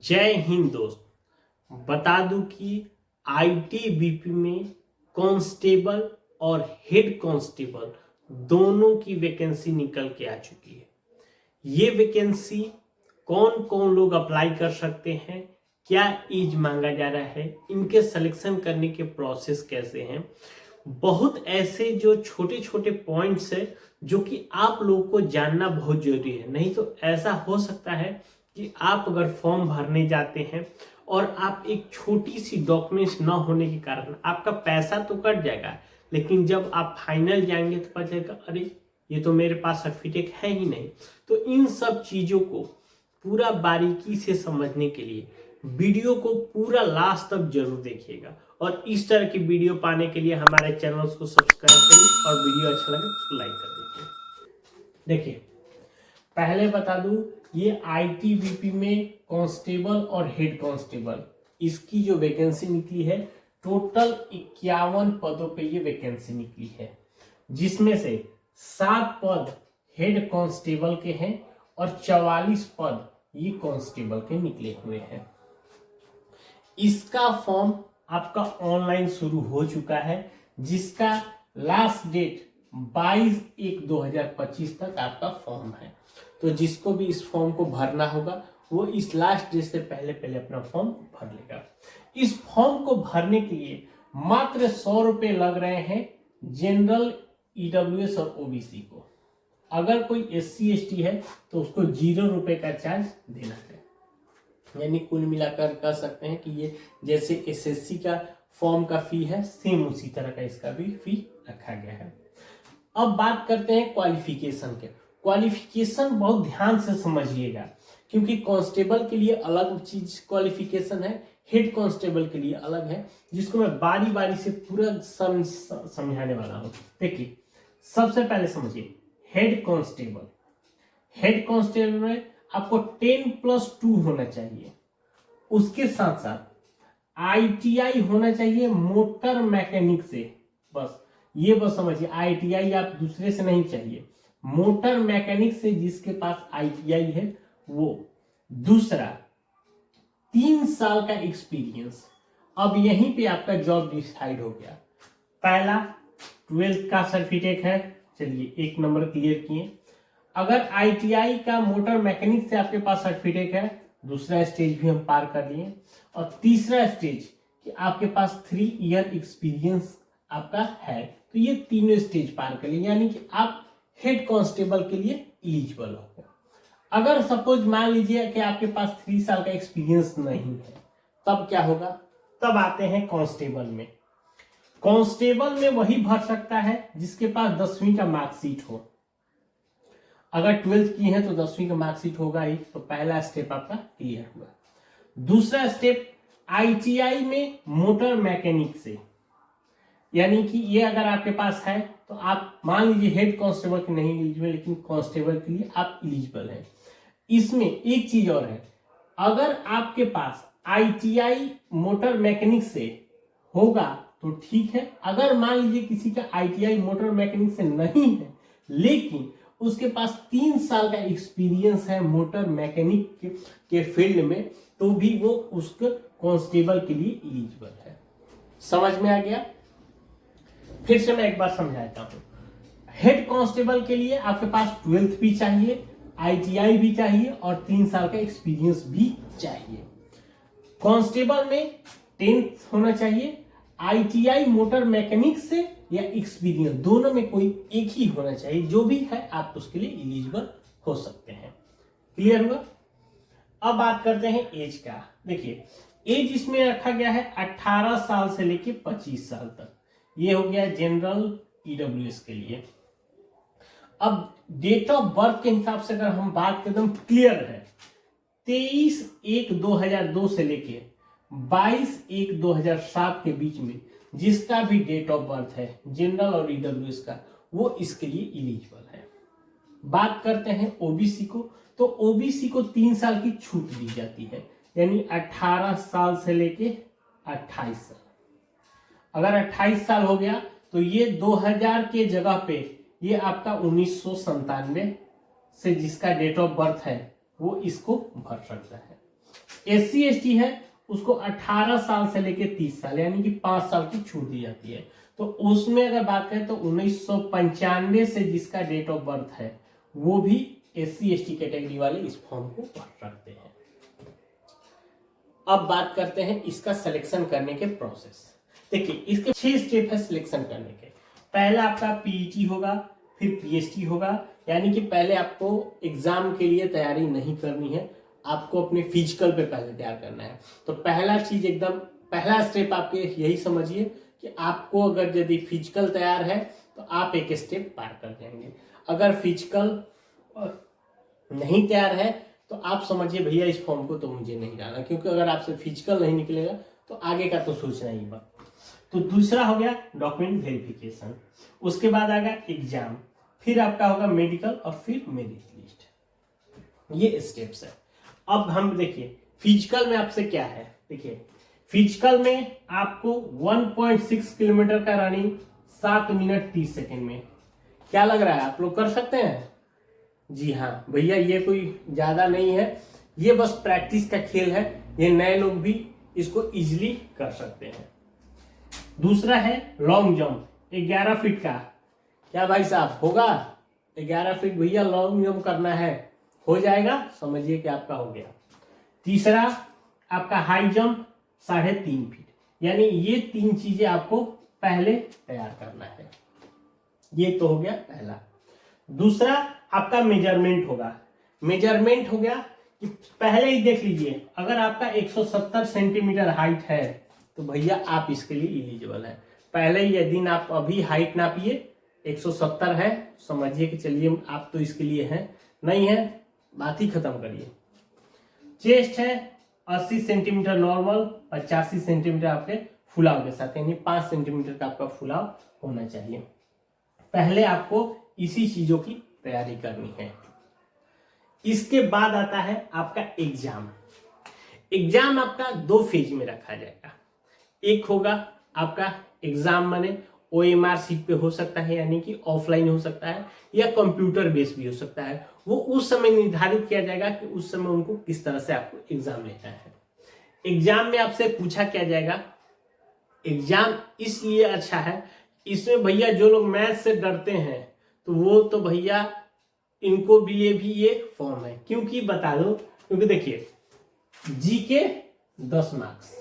जय हिंद दोस्त। बता दूं कि आईटीबीपी में कांस्टेबल और हेड कांस्टेबल दोनों की वैकेंसी निकल के आ चुकी है। ये वैकेंसी कौन कौन लोग अप्लाई कर सकते हैं, क्या एज मांगा जा रहा है, इनके सिलेक्शन करने के प्रोसेस कैसे हैं, बहुत ऐसे जो छोटे छोटे पॉइंट्स है जो कि आप लोगों को जानना बहुत जरूरी है। नहीं तो ऐसा हो सकता है कि आप अगर फॉर्म भरने जाते हैं और आप एक छोटी सी डॉक्यूमेंट्स ना होने के कारण आपका पैसा तो कट जाएगा, लेकिन जब आप फाइनल जाएंगे तो पता चलेगा अरे ये तो मेरे पास सर्टिफिकेट है ही नहीं। तो इन सब चीज़ों को पूरा बारीकी से समझने के लिए वीडियो को पूरा लास्ट तक जरूर देखिएगा और इस तरह की वीडियो पाने के लिए हमारे चैनल को सब्सक्राइब करिए और वीडियो अच्छा लगे तो उसको लाइक कर दीजिए। देखिए, पहले बता दूं, ये आईटीबीपी में कांस्टेबल और हेड कांस्टेबल इसकी जो वैकेंसी निकली है, टोटल 51 पदों पे ये वैकेंसी निकली है, जिसमें से 7 पद हेड कांस्टेबल के हैं और 44 पद ये कांस्टेबल के निकले हुए हैं। इसका फॉर्म आपका ऑनलाइन शुरू हो चुका है, जिसका लास्ट डेट 22/1/2025 तक आपका फॉर्म है। तो जिसको भी इस फॉर्म को भरना होगा वो इस लास्ट डेट से पहले पहले अपना फॉर्म भर लेगा। इस फॉर्म को भरने के लिए मात्र 100 रुपये लग रहे हैं जनरल, ईडब्ल्यूएस और ओबीसी को। अगर कोई SC ST है तो उसको 0 रुपये का चार्ज देना है। यानी कुल मिलाकर कह सकते हैं कि ये जैसे SSC का फॉर्म का फी है, सेम उसी तरह का इसका भी फी रखा गया है। अब बात करते हैं क्वालिफिकेशन के। क्वालिफिकेशन बहुत ध्यान से समझिएगा, क्योंकि कांस्टेबल के लिए अलग चीज क्वालिफिकेशन है, हेड कांस्टेबल के लिए अलग है, जिसको मैं बारी बारी से पूरा समझाने वाला हूं। देखिए, सबसे पहले समझिए हेड कांस्टेबल। हेड कांस्टेबल में आपको 10+2 होना चाहिए। उसके साथ साथ ITI होना चाहिए मोटर मैकेनिक से। बस ये बस समझिए, ITI आप दूसरे से नहीं चाहिए, मोटर मैकेनिक से जिसके पास ITI है वो। दूसरा, 3 साल का एक्सपीरियंस। अब यहीं पे आपका जॉब डिसाइड हो गया। पहला 12th का सर्टिफिकेट है, चलिए 1 नंबर क्लियर किए। अगर ITI का मोटर मैकेनिक से आपके पास सर्टिफिकेट है, दूसरा स्टेज भी हम पार कर लिए। और तीसरा स्टेज कि आपके पास 3 ईयर एक्सपीरियंस आपका है, तो ये तीनों स्टेज पार कर लिए, यानी कि आप हेड कांस्टेबल के लिए एलिजिबल हो। अगर सपोज मान लीजिए कि आपके पास 3 साल का एक्सपीरियंस नहीं है, तब क्या होगा? तब आते हैं कांस्टेबल में। कांस्टेबल में वही भर सकता है जिसके पास 10वीं का मार्कशीट हो। अगर 12th की है तो 10वीं का मार्कशीट होगा ही, तो पहला स्टेप आपका क्लियर हुआ। दूसरा स्टेप ITI में मोटर मैकेनिक से, यानी कि ये अगर आपके पास है तो आप मान लीजिए हेड कांस्टेबल के नहीं एलिजिबल, लेकिन कांस्टेबल के लिए आप एलिजिबल हैं। इसमें एक चीज और है, अगर आपके पास ITI मोटर मैकेनिक से होगा तो ठीक है। अगर मान लीजिए किसी का ITI मोटर मैकेनिक से नहीं है, लेकिन उसके पास 3 साल का एक्सपीरियंस है मोटर मैकेनिक के फील्ड में, तो भी वो उसके कांस्टेबल के लिए एलिजिबल है। समझ में आ गया? फिर से मैं एक बार समझाता हूं। हेड कांस्टेबल के लिए आपके पास 12th भी चाहिए, ITI भी चाहिए और 3 साल का एक्सपीरियंस भी चाहिए। कांस्टेबल में 10th होना चाहिए, ITI मोटर मैकेनिक से या एक्सपीरियंस, दोनों में कोई एक ही होना चाहिए। जो भी है आप उसके लिए एलिजिबल हो सकते हैं। क्लियर हुआ? अब बात करते हैं एज का। देखिए, एज इसमें रखा गया है 18 साल से लेके 25 साल तक। ये हो गया जनरल, EWS के लिए। अब डेट ऑफ बर्थ के हिसाब से अगर हम बात करें तो क्लियर है, 23/1/2002 से लेके 22/1/2007 के बीच में जिसका भी डेट ऑफ बर्थ है जनरल और EWS का, वो इसके लिए एलिजिबल है। बात करते हैं OBC को, तो OBC को 3 साल की छूट दी जाती है, यानी 18 साल से लेके 28 साल। अगर 28 साल हो गया तो ये 2000 के जगह पे ये आपका 1997 से जिसका डेट ऑफ बर्थ है वो इसको भर सकता है। SC/ST है उसको 18 साल से लेके 30 साल यानी कि 5 साल की छूट दी जाती है। तो उसमें अगर बात करें तो 1995 से जिसका डेट ऑफ बर्थ है वो भी SC/ST कैटेगरी वाले इस फॉर्म को भर सकते हैं। अब बात करते हैं इसका सिलेक्शन करने के प्रोसेस। देखिए इसके 6 स्टेप है सिलेक्शन करने के। पहला आपका PET होगा, फिर PST होगा, यानी कि पहले आपको एग्जाम के लिए तैयारी नहीं करनी है, आपको अपने फिजिकल पे पहले तैयार करना है। तो पहला चीज एकदम पहला स्टेप आपके यही समझिए कि आपको अगर यदि फिजिकल तैयार है तो आप एक स्टेप पार कर जाएंगे। अगर फिजिकल नहीं तैयार है तो आप समझिए भैया इस फॉर्म को तो मुझे नहीं डालना, क्योंकि अगर आपसे फिजिकल नहीं निकलेगा तो आगे का तो सोचना ही बात। तो दूसरा हो गया डॉक्यूमेंट वेरिफिकेशन, उसके बाद आएगा एग्जाम, फिर आपका होगा मेडिकल और फिर मेरिट लिस्ट। ये स्टेप्स है। अब हम देखिए फिजिकल में आपसे क्या है। देखिए फिजिकल में आपको 1.6 किलोमीटर का रनिंग 7 मिनट 30 सेकेंड में। क्या लग रहा है आप लोग कर सकते हैं? जी हाँ भैया, ये कोई ज्यादा नहीं है, ये बस प्रैक्टिस का खेल है, ये नए लोग भी इसको इजीली कर सकते हैं। दूसरा है लॉन्ग जंप 11 फीट का। क्या भाई साहब होगा? 11 फीट भैया लॉन्ग जंप करना है, हो जाएगा, समझिए कि आपका हो गया। तीसरा आपका हाई जंप 3.5 फीट, यानी ये 3 चीजें आपको पहले तैयार करना है। ये तो हो गया पहला। दूसरा आपका मेजरमेंट होगा। मेजरमेंट हो गया कि पहले ही देख लीजिए, अगर आपका 170 सेंटीमीटर हाइट है तो भैया आप इसके लिए एलिजिबल है। पहले ही यदि आप अभी हाइट नापिए 170 है, समझिए कि चलिए आप तो इसके लिए हैं, नहीं है बात ही खत्म करिए। चेस्ट है 80 सेंटीमीटर नॉर्मल, 85 सेंटीमीटर आपके फुलाव के साथ, यानी 5 सेंटीमीटर का आपका फुलाव होना चाहिए। पहले आपको इसी चीजों की तैयारी करनी है। इसके बाद आता है आपका एग्जाम। एग्जाम आपका 2 फेज में रखा जाएगा। एक होगा आपका एग्जाम माने OMR सीट पे हो सकता है, यानी कि ऑफलाइन हो सकता है या कंप्यूटर बेस भी हो सकता है। वो उस समय निर्धारित किया जाएगा कि उस समय उनको किस तरह से आपको एग्जाम लेना है। एग्जाम में आपसे पूछा क्या जाएगा। एग्जाम इसलिए अच्छा है, इसमें भैया जो लोग मैथ से डरते हैं तो वो तो भैया इनको लिए भी ये फॉर्म है, क्योंकि बता दो, क्योंकि देखिए जीके 10 मार्क्स,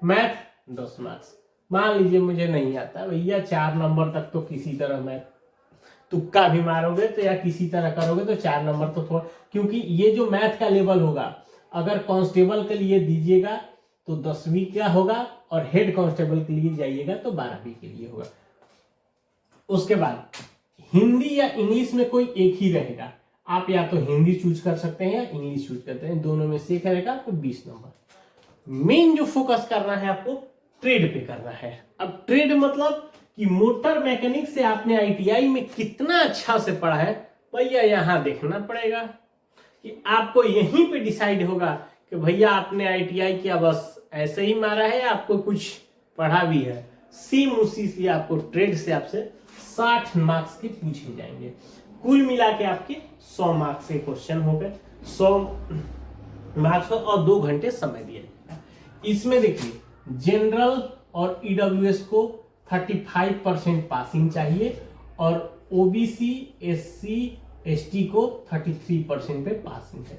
मैथ 10 मार्क्स। मान लीजिए मुझे नहीं आता भैया, 4 नंबर तक तो किसी तरह मैं तुक्का भी मारोगे तो या किसी तरह करोगे तो 4 नंबर तो थोड़ा, क्योंकि ये जो मैथ का लेवल होगा अगर कांस्टेबल के लिए दीजिएगा तो 10वीं का होगा और हेड कांस्टेबल के लिए जाइएगा तो 12वीं के लिए होगा। उसके बाद हिंदी या इंग्लिश में कोई एक ही रहेगा, आप या तो हिंदी चूज कर सकते हैं या इंग्लिश चूज करते हैं, दोनों में से एक रहेगा आपको 20 नंबर। मेन जो फोकस करना है आपको ट्रेड पे करना है। अब ट्रेड मतलब कि मोटर मैकेनिक से आपने ITI में कितना अच्छा से पढ़ा है भैया, यहां देखना पड़ेगा कि आपको यहीं पे डिसाइड होगा कि भैया आपने ITI किया बस ऐसे ही मारा है, आपको कुछ पढ़ा भी है। सेम उसी से आपको ट्रेड से आपसे 60 मार्क्स के पूछे जाएंगे। कुल मिला के आपके 100 मार्क्स के क्वेश्चन हो गए, 100 मार्क्स और 2 घंटे समय दिया जाएगा। इसमें देखिए जनरल और EWS को 35% पासिंग चाहिए और OBC SC ST को 33% पे पासिंग है।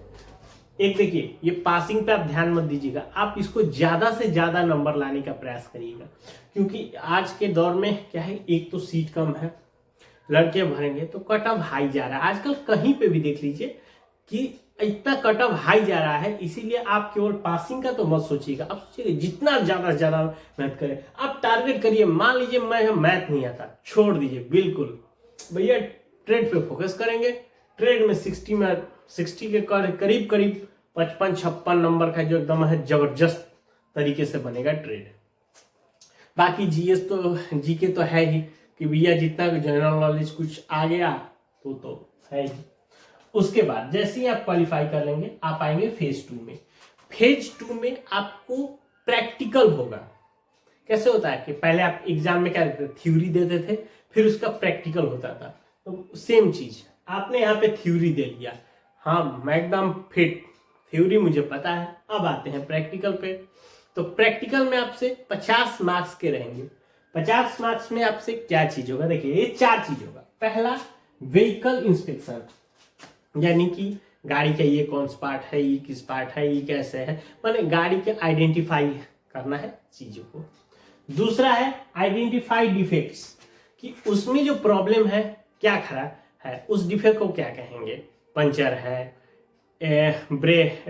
एक देखिए ये पासिंग पे आप ध्यान मत दीजिएगा, आप इसको ज्यादा से ज्यादा नंबर लाने का प्रयास करिएगा, क्योंकि आज के दौर में क्या है, एक तो सीट कम है, लड़के भरेंगे तो कट ऑफ हाई जा रहा है। आजकल कहीं पे भी देख लीजिए कि इतना कट ऑफ हाई जा रहा है, इसीलिए आप केवल पासिंग का तो मत सोचिएगा, आप सोचिए जितना ज्यादा से ज्यादा मेहनत करें। आप टारगेट करिए, मान लीजिए मैं मैथ नहीं आता, छोड़ दीजिए बिल्कुल भैया, ट्रेड पे फोकस करेंगे। ट्रेड में 60 के करीब 55-56 नंबर का जो एकदम है जबरदस्त तरीके से बनेगा ट्रेड। बाकी जीएस तो जीके तो है ही कि भैया जितना जनरल नॉलेज कुछ आ गया तो है ही। उसके बाद जैसे ही आप क्वालिफाई कर लेंगे आप आएंगे फेज 2 में। फेज 2 में आपको प्रैक्टिकल होगा। कैसे होता है कि पहले आप एग्जाम में क्या देते थे, थ्योरी देते थे, फिर उसका प्रैक्टिकल होता था। तो सेम चीज आपने यहाँ पे थ्योरी दे लिया, हाँ मैं एकदम फिट, थ्योरी मुझे पता है। अब आते हैं प्रैक्टिकल पे। तो प्रैक्टिकल में आपसे 50 मार्क्स के रहेंगे। 50 मार्क्स में आपसे क्या चीज होगा, देखिए ये 4 चीज होगा। पहला, व्हीकल इंस्पेक्शन, यानी कि गाड़ी का ये कौन सा पार्ट है, ये किस पार्ट है, ये कैसे है, माने गाड़ी के आइडेंटिफाई करना है चीजों को। दूसरा है आइडेंटिफाई डिफेक्ट्स, कि उसमें जो प्रॉब्लम है क्या खराब है, उस डिफेक्ट को क्या कहेंगे, पंचर है, ब्रेक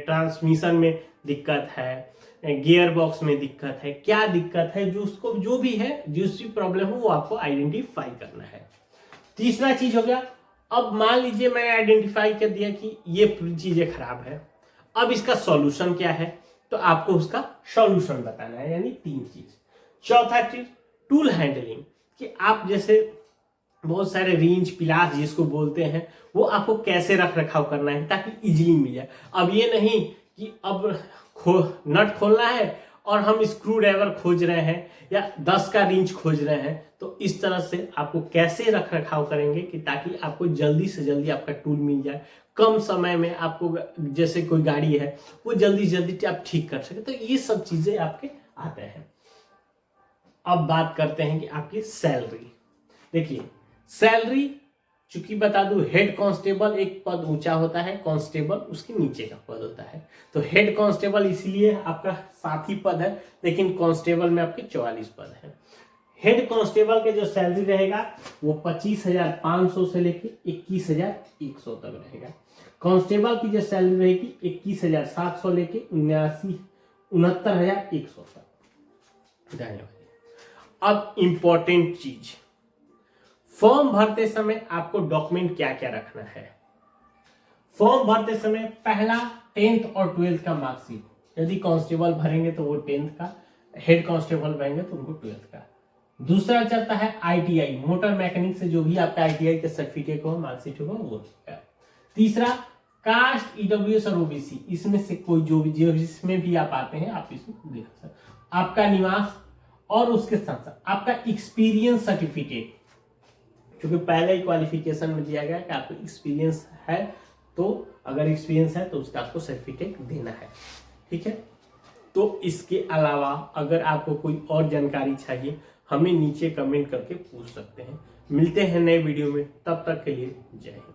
ट्रांसमिशन में दिक्कत है, गियर बॉक्स में दिक्कत है, क्या दिक्कत है, जो उसको जो भी है जिसकी प्रॉब्लम हो वो आपको आइडेंटिफाई करना है। तीसरा चीज हो गया, अब मान लीजिए मैंने आइडेंटिफाई कर दिया कि ये चीजें खराब है, अब इसका सॉल्यूशन क्या है, तो आपको उसका सॉल्यूशन बताना है, यानी 3 चीज। चौथा चीज, टूल हैंडलिंग, कि आप जैसे बहुत सारे रिंच पिलास जिसको बोलते हैं, वो आपको कैसे रख रखाव करना है ताकि इजीली मिल जाए। अब ये नहीं कि अब नट खोलना है और हम स्क्रू ड्राइवर खोज रहे हैं या 10 का रिंच खोज रहे हैं, तो इस तरह से आपको कैसे रख रखाव करेंगे कि ताकि आपको जल्दी से जल्दी आपका टूल मिल जाए, कम समय में आपको, जैसे कोई गाड़ी है वो जल्दी जल्दी आप ठीक कर सके, तो ये सब चीजें आपके आते हैं। अब बात करते हैं कि आपकी सैलरी। देखिए सैलरी, चूंकि बता दूं, हेड कांस्टेबल एक पद ऊंचा होता है, कांस्टेबल उसके नीचे का पद होता है। तो हेड कांस्टेबल इसलिए आपका 7 ही पद है, लेकिन कांस्टेबल में आपके 44 पद है। हेड कांस्टेबल के जो सैलरी रहेगा वो 25,500 से लेके 21,100 तक रहेगा। कांस्टेबल की जो सैलरी रहेगी 21,700 लेके 69,100 तक। धन्यवाद। अब इंपॉर्टेंट चीज, फॉर्म भरते समय आपको डॉक्यूमेंट क्या क्या रखना है। फॉर्म भरते समय पहला 10th और 12th का मार्कशीट, यदि कांस्टेबल भरेंगे तो वो 10th का, हेड कांस्टेबल भरेंगे तो उनको 12th का। दूसरा चलता है आईटीआई, मोटर मैकेनिक से जो भी आपका आईटीआई का सर्टिफिकेट हो, मार्कशीट होगा वो देगा। तीसरा कास्ट, ईडब्ल्यूएस और ओबीसी, इसमें से कोई जो भी जिसमें भी आप आते हैं आप इसमें देख सकते। आपका निवास और उसके साथ साथ आपका एक्सपीरियंस सर्टिफिकेट, क्योंकि पहले ही क्वालिफिकेशन में दिया गया कि आपको एक्सपीरियंस है, तो अगर एक्सपीरियंस है तो उसका आपको सर्टिफिकेट देना है, ठीक है। तो इसके अलावा अगर आपको कोई और जानकारी चाहिए हमें नीचे कमेंट करके पूछ सकते हैं। मिलते हैं नए वीडियो में, तब तक के लिए जय हिंद।